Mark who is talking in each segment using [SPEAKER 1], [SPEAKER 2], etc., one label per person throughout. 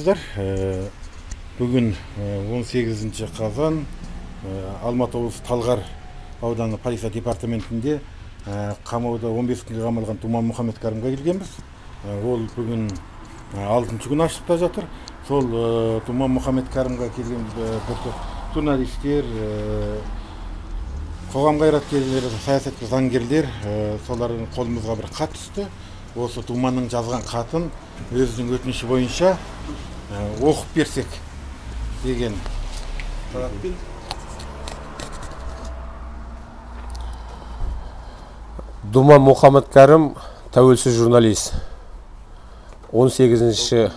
[SPEAKER 1] армысыздар. Бүгін 18 қазан Алматы облысы Талғар ауданы полиция департаментінде қамауда 15 күнге қамалған Думан Мұхаммедкәрімге келгенбіз. Ол бүгін 6-шы күн ашықта жатыр. Сол Думан Мұхаммедкәрімге келген бір журналистер, қоғам қайраткерлері, саясаткер, заңгерлер, солардың қолымызға бір хат түсті. Осы Думанның жазған хатын өзінің өтініші бойынша оқып берсек деген талаппен.
[SPEAKER 2] Думан Мұхаммедкәрім, тәуелсіз журналист. 18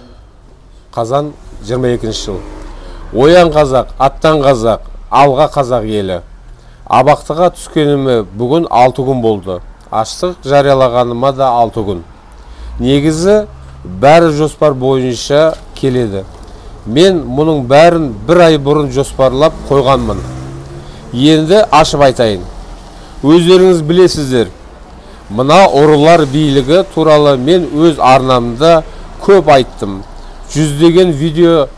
[SPEAKER 2] қазан 22 жыл. Оян қазақ, аттан қазақ, алға қазақ елі. Абақтыға түскеніме бүгін 6 күн болды. Аштық жариялағаныма да 6 күн. Негізі бәрі жоспар бойынша келеді. Мен мұның бәрін бір ай бұрын жоспарлап қойғанмын. Енді ашып айтайын. Өздеріңіз білесіздер, мына ұрылар билігі туралы мен өз арнамда көп айттым. Жүздеген видео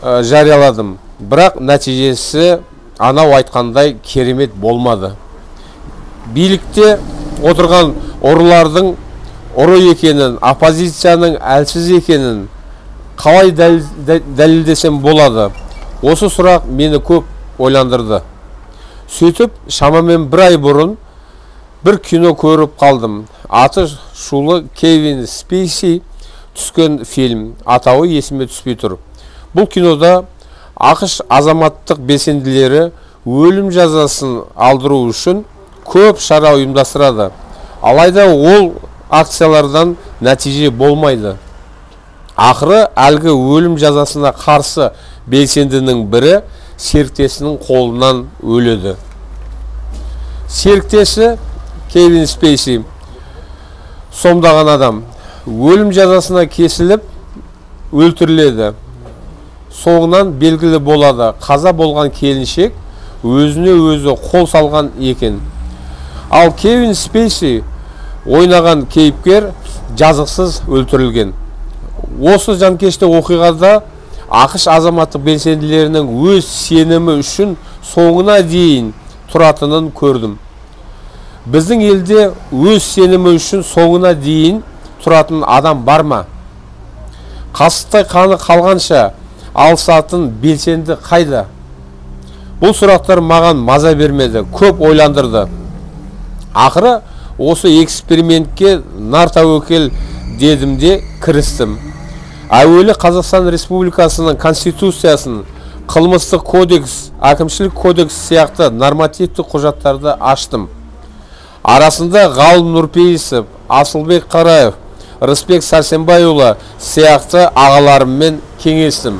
[SPEAKER 2] жарияладым. Бірақ нәтижесі анау айтқандай керемет болмады. Билікте отырған ұрылардың ұры екенін, оппозицияның әлсіз екенін қалай дәлелдесем болады? Осы сұрақ мені көп ойландырды. Сөйтіп, шамамен бір ай бұрын бір кино көріп қалдым. Аты шулы Кевин Спейси түскен фильм. Атауы есіме түспей тұр. Бұл кинода ақш азаматтық белсенділері өлім жазасын алдыру үшін көп шара ұйымдастырады. Алайда ол акциялардан нәтиже болмайды. Ақыры әлгі өлім жазасына қарсы белсендінің бірі серіктесінің қолынан өледі. Серіктесі Кевин Спейси сомдаған адам өлім жазасына кесіліп өлтіріледі. Соңынан белгілі болады, қаза болған келіншек өзіне өзі қол салған екен. Ал Кевин Спейси ойнаған кейіпкер жазықсыз өлтірілген. Осы жанкешті оқиғада ақш азаматтық белсенділерінің өз сенімі үшін соңына дейін тұратынын көрдім. Біздің елде өз сенімі үшін соңына дейін тұратын адам бар ма? Қасықтай қаны қалғанша алысатын белсенді қайда? Бұл сұрақтар маған маза бермеді, көп ойландырды. Ақыры осы экспериментке нар тәуекел дедім де кірістім. Әуелі Қазақстан Республикасының Конституциясын, қылмыстық кодекс, әкімшілік кодекс сияқты нормативті құжаттарды аштым. Арасында Ғалым Нұрпейісов, Асылбек Қараев, Рысбек Сәрсенбайұлы сияқты ағаларыммен кеңестім.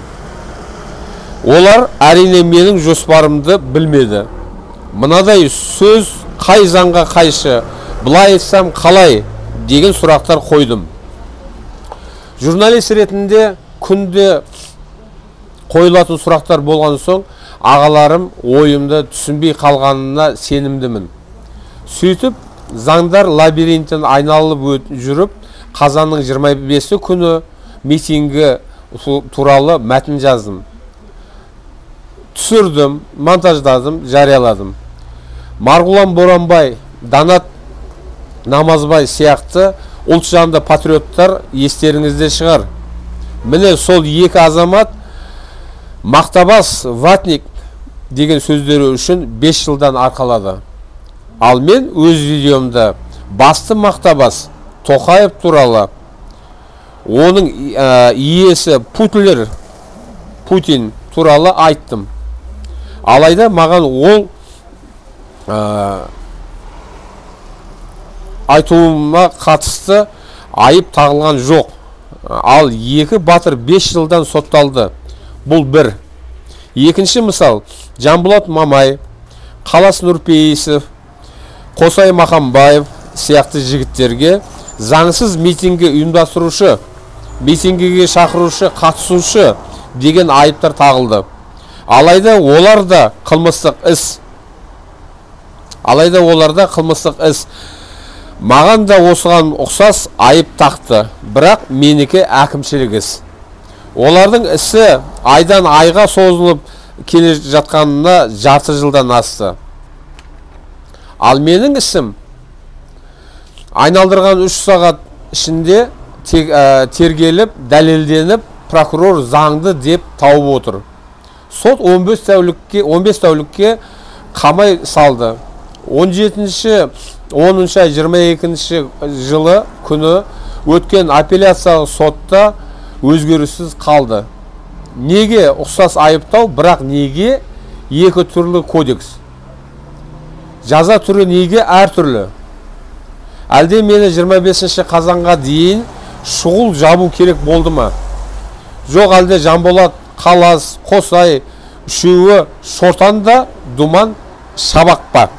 [SPEAKER 2] Олар әрине менің жоспарымды білмеді. Мынадай сөз қай заңға қайшы, бұлай етсем қалай деген сұрақтар қойдым. Журналист ретінде күнде қойылатын сұрақтар болған соң, ағаларым ойымды түсінбей қалғанына сенімдімін. Сөйтіп, заңдар лабиринтін айналып жүріп, қазанның 25 күні митингі туралы мәтін жаздым. Түсірдім, монтаждадым, жарияладым. Марғұлан Боранбай, Данат Намазбай сияқты ұлтжанды патриоттар естеріңізде шығар. Міне сол екі азамат мақтабас ватник деген сөздері үшін 5 жылдан арқалады. Ал мен өз видеомда басты мақтабас Тоқаев туралы, оның иесі Путин туралы айттым. Алайда маған ол айтуыма қатысты айып тағылған жоқ. Ал екі батыр 5 жылдан сотталды. Бұл бір. Екінші мысал, Жанболат Мамай, Қалас Нұрпейісов, Қосай Махамбаев сияқты жігіттерге заңсыз митингі ұйымдастырушы, митингіге шақырушы, қатысушы деген айыптар тағылды. Алайда оларда қылмыстық іс. Маған да осыған ұқсас айып тақты, бірақ менікі әкімшілік іс. Олардың ісі айдан айға созылып келе жатқанына жарты жылдан асты. Ал менің ісім айналдырған 3 сағат ішінде тергеліп, дәлелденіп, прокурор заңды деп тауып отыр. Сот 15 тәулікке қамай салды. 17-10 ай 22 жылы күні өткен апелляциялық сотта өзгеріссіз қалды. Неге ұқсас айыптау, бірақ неге екі түрлі кодекс? Жаза түрі неге әр түрлі? Әлде мені 25 қазанға дейін шұғыл жабу керек болды ма? Жоқ, әлде Жанболат, Қалас, Қосай үшеуі шортанда думан шабақ па?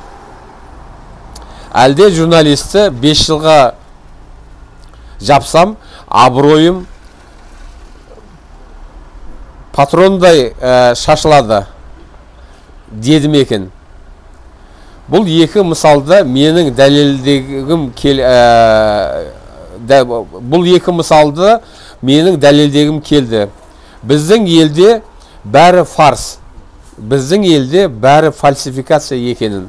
[SPEAKER 2] Әлде журналисті 5 жылға жапсам, абыройым патрондай шашылады дедім екен. Бұл екі мысалда менің дәлелдегім келді. Біздің елде бәрі фарс, біздің елде бәрі фальсификация екенін.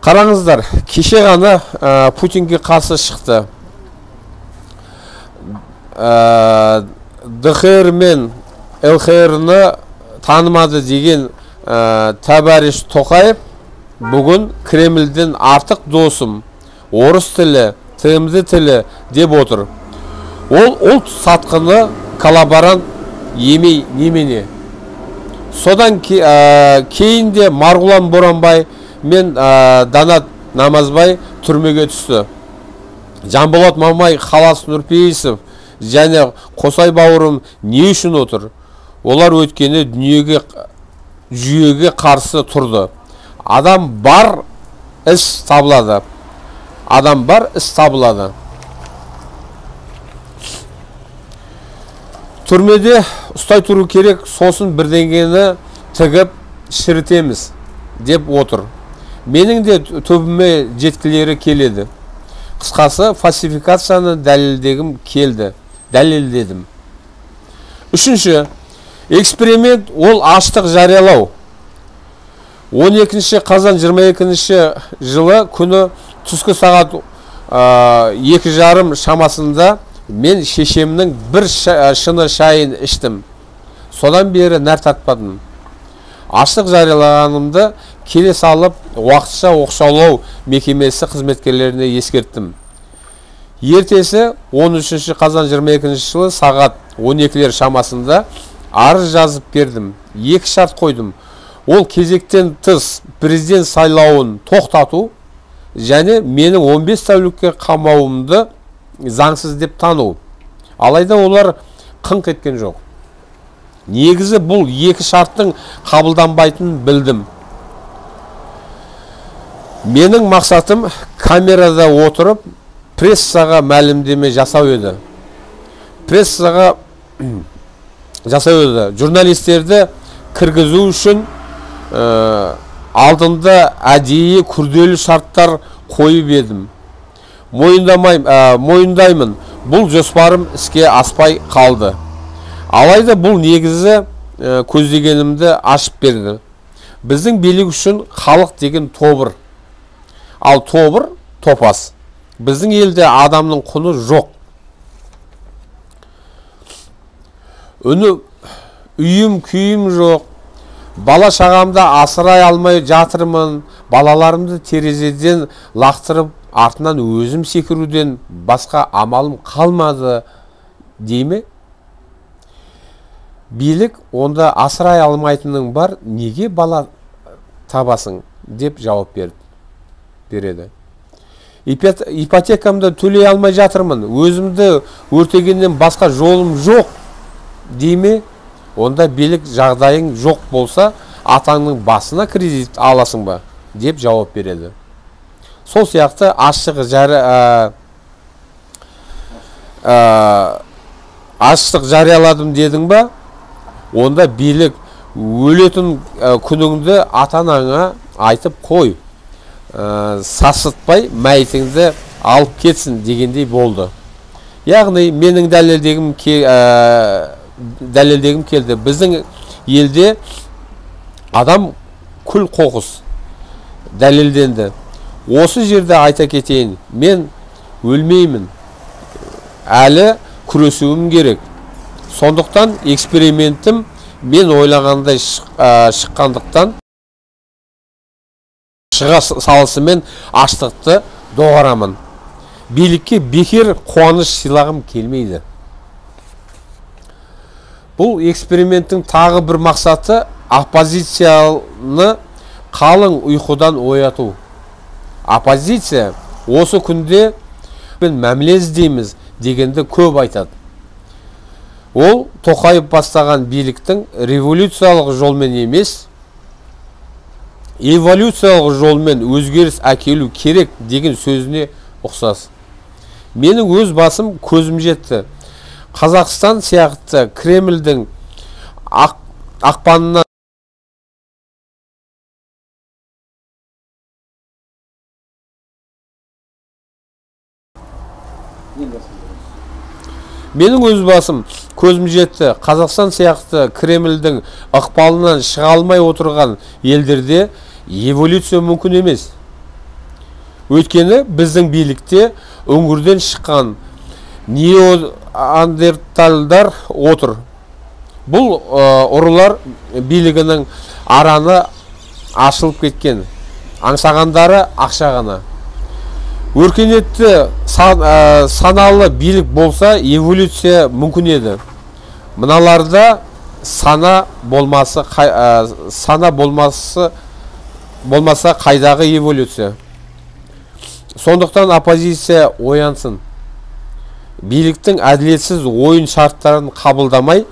[SPEAKER 2] Қараңыздар, кеше ғана Путинге қарсы шықты. ДХР мен ЛХР-ны танымады деген Товарищ Тоқаев бүгін Кремльден артық досым, орыс тілі, ТМД тілі деп отыр. Ол ұлт сатқыны, коллаборант емей немене. Содан кейінде Марғұлан Боранбай мен Данат Намазбай түрмеге түсті. Жанболат Мамай, Қалас Нұрпейісов және Қосай бауырым не үшін отыр? Олар өткені жүйеге қарсы тұрды. Адам бар, іс табылады. Адам бар, іс табылады. Түрмеде ұстай тұру керек, сосын бірдеңені тігіп шірітеміз деп отыр. Менің де төбіме жеткілері келеді. Қысқасы, фальсификацияны дәлелдедім. Үшінші, эксперимент ол аштық жариялау. 12 қазан 22 жылы күні түскі сағат 2:30 шамасында мен шешемнің бір шыны шайын іштім. Содан бері нәр татпадым. Аштық жариялағанымды келе салып, уақытша оқшаулау мекемесі қызметкерлеріне ескерттім. Ертесі 13 қазан 22 жылы сағат 12-лер шамасында арыз жазып бердім. 2 шарт қойдым. Ол кезектен тыс президент сайлауын тоқтату және менің 15 тәулікке қамауымды заңсыз деп тану. Алайда олар қыңқ еткен жоқ. Негізі бұл 2 шарттың қабылданбайтынын білдім. Менің мақсатым камерада отырып прессаға мәлімдеме жасау еді. Журналистерді кіргізу үшін алдында әдейі күрделі шарттар қойып едім. Мойындаймын, бұл жоспарым іске аспай қалды. Алайда бұл негізі көздегенімді ашып берді. Біздің билік үшін халық деген тобыр. Ал тобыр топас. Біздің елде адамның құны жоқ. Үйім күйім жоқ. Бала шағамды асырай алмай жатырмын. Балаларымды терезеден лақтырып, артынан өзім секіруден басқа амалым қалмады дейме? Билік онда асырай алмайтының бар, неге бала табасың деп жауап береді. Ипотекамды төлей алмай жатырмын, өзімді өртегеннен басқа жолым жоқ дейме? Онда билік жағдайың жоқ болса, атаңның басына кредит аласың ба деп жауап береді. Сол сияқты аштық жарияладым дедің ба? Онда билік өлетін күніңді ата-анаңа айтып қой. Сасытпай мәйітіңді алып кетсін дегендей болды. Яғни менің дәлелдегім келді. Біздің елде адам күл қоқыс дәлелденді. Осы жерде айта кетейін, мен өлмеймін, әлі күресуім керек. Сондықтан экспериментім мен ойлағандай шыққандықтан шыға салысымен аштықты доғарамын. Билікке бекер қуаныш сыйлағым келмейді. Бұл эксперименттің тағы бір мақсаты оппозицияны қалың ұйқыдан ояту. Оппозиция осы күнде мәміле іздейміз дегенді көп айтады. Ол Тоқаев бастаған биліктің революциялық жолмен емес, эволюциялық жолмен өзгеріс әкелу керек деген сөзіне ұқсас. Менің өз басым көзім жетті. Қазақстан сияқты Кремльдің ақпанынан Қазақстан сияқты Кремльдің ықпалынан шыға алмай отырған елдерде эволюция мүмкін емес. Өйткені біздің билікте өңірден шыққан неоандертальдар отыр. Бұл ұрылар билігінің араны ашылып кеткен. Аңсағандары ақша ғана. Өркениетті саналы билік болса эволюция мүмкін еді. Мыналарда сана болмаса қайдағы эволюция. Сондықтан оппозиция оянсын. Биліктің әділетсіз ойын шарттарын қабылдай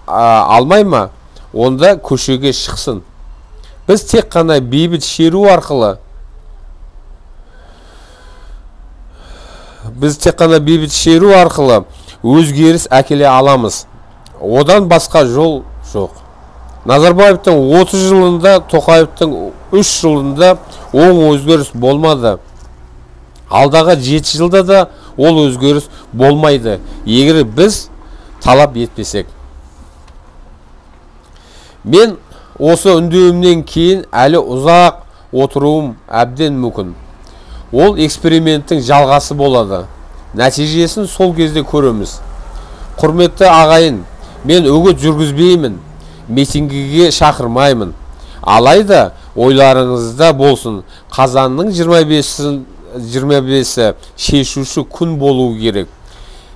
[SPEAKER 2] алмай ма, онда көшеге шықсын. Біз тек қана бейбіт шеру арқылы өзгеріс әкеле аламыз. Одан басқа жол жоқ. Назарбаевтың 30 жылында, Тоқаевтың 3 жылында оң өзгеріс болмады. Алдағы 7 жылда да ол өзгеріс болмайды, егер біз талап етпесек. Мен осы үндеуімнен кейін әлі ұзақ отыруым әбден мүмкін. Ол эксперименттің жалғасы болады. Нәтижесін сол кезде көреміз. Құрметті ағайын, мен үгіт жүргізбеймін, митингіге шақырмаймын. Алайда ойларыңызда болсын, қазанның 25-і шешуші күн болуы керек.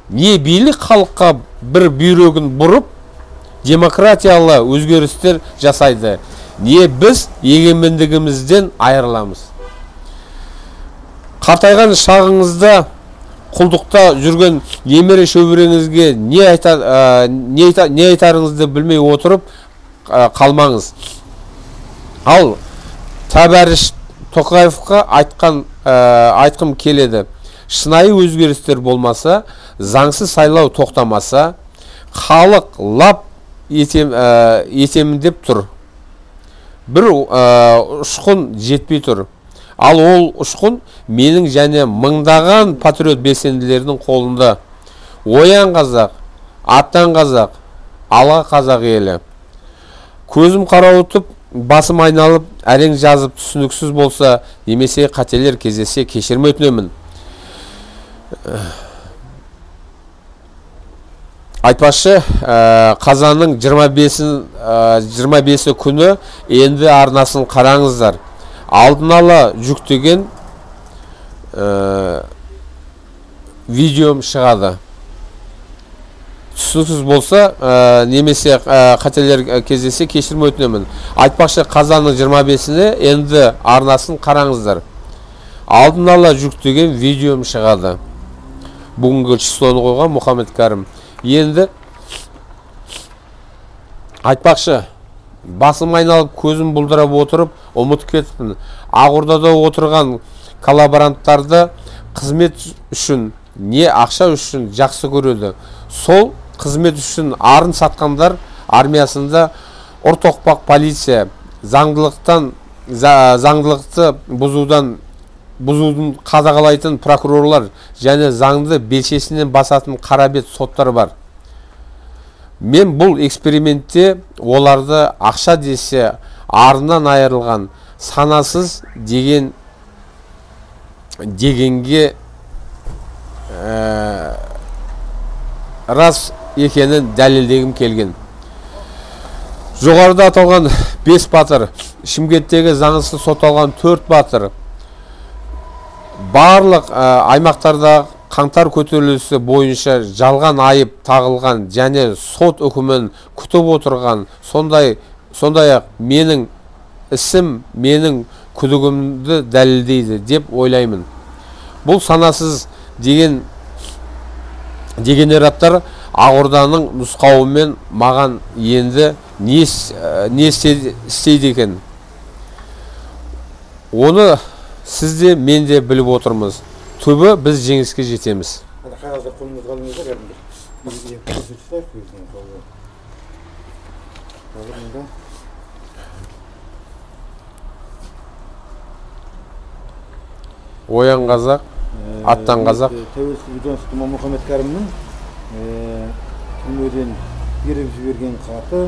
[SPEAKER 2] Не билік халыққа бір бүйрегін бұрып, демократиялы өзгерістер жасайды, не біз егемендігімізден айырыламыз. Қартайған шағыңызда құлдықта жүрген немере шөбереңізге не айтарыңызды білмей отырып қалмаңыз. Ал Тәбәріш Тоқаевқа айтқым келеді. Шынайы өзгерістер болмаса, заңсыз сайлау тоқтамаса, халық лап етемін деп тұр. Бір ұшқын жетпей тұр. Ал ол ұшқын менің және мыңдаған патриот белсенділердің қолында. Оян қазақ, аттан қазақ, алға қазақ елі. Көзім қарауытып, басым айналып, әрең жазып түсініксіз болса, немесе қателер кездесе кешірім өтінемін. Айтпақшы, қазанның 25-і күні енді арнасын қараңыздар. Алдын ала жүктеген видеом шығады. Түсініксіз болса, немесе қателер кездесе кешірім өтінемін. Айтпақшы, қазанның 25-іне енді арнасын қараңыздар. Алдын ала жүктеген видеом шығады. Бүгінгі числоны қойған Мұхаммед Кәрім. Енді айтпақшы, басым айналып, көзім бұлдырап отырып, ұмыт кетіппін. Ақордада отырған коллаборанттарды қызмет үшін, не ақша үшін жақсы көреді. Сол қызмет үшін арын сатқандар армиясында ұртоқпақ полиция заңдылықты бұзудан бұзудың қадағалайтын прокурорлар және заңды белшесінен басатын қарабет соттар бар. Мен бұл экспериментте оларды ақша десе арынан айырылған санасыз дегенге рас екенін дәлелдегім келген. Жоғарыда аталған 5 батыр, Шымкенттегі заңсыз сотталған 4 батыр, барлық аймақтарда қаңтар көтерілісі бойынша жалған айып тағылған және сот үкімін күтіп отырған, сондай-ақ менің ісім менің күдігімді дәлелдейді деп ойлаймын. Бұл санасыз дегенераттар Ақорданың нұсқауымен маған енді не істейді екен? Оны сіз де мен де біліп отырмыз. Түбі біз жеңіске жетеміз.
[SPEAKER 1] Қағазда қолыңызға алыңыздар,
[SPEAKER 2] Оян қазақ, аттан қазақ.
[SPEAKER 1] Тәуелсіздік жөнсіз Тұман Мұхаммед Кәрімнің түрмеден беріп жіберген хаты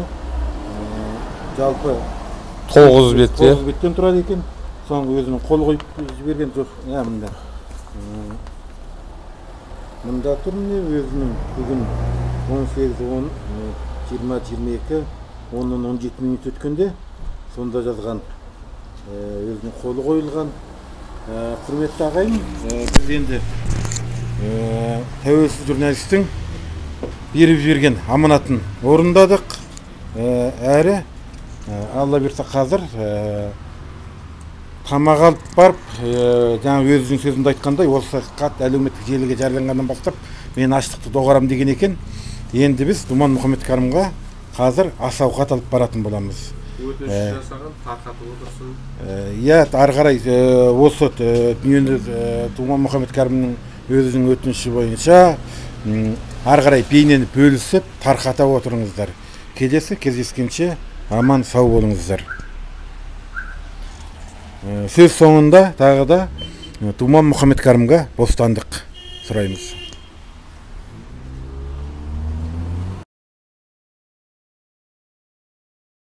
[SPEAKER 1] жалпы
[SPEAKER 2] 9 бетте.
[SPEAKER 1] 9 беттен тұрады екен. Соңғы өзінің қол қойып жіберген жоқ. Мұнда тұр міне өзінің бүгін 18:10, 20:22, 10:17 өткенде сонда жазған өзінің қолы қойылған. Құрметті ағайын, біз енді тәуелсіз журналистің беріп жіберген аманатын орындадық. Әрі Алла берсе қазір тамақ алып барып, жаңа өзінің сөзінде айтқандай, осы хат әлеуметтік желіге жарияланғаннан бастап мен аштықты доғарам деген екен. Енді біз Тұман Мұхаммед Кәрімға қазір ас ауқат алып баратын боламыз.
[SPEAKER 2] Өтініш жасаған, тарқатып отырсын.
[SPEAKER 1] Ары қарай осы дүниені Тұман Мұхаммед Кәрімнің өзінің өтініші бойынша ары қарай бейнені бөлісіп тарқата отырыңыздар. Келесі кездескенше аман сау болыңыздар. Сөз соңында тағы да Тұман Мұхаммед Кәрімге бостандық сұраймыз.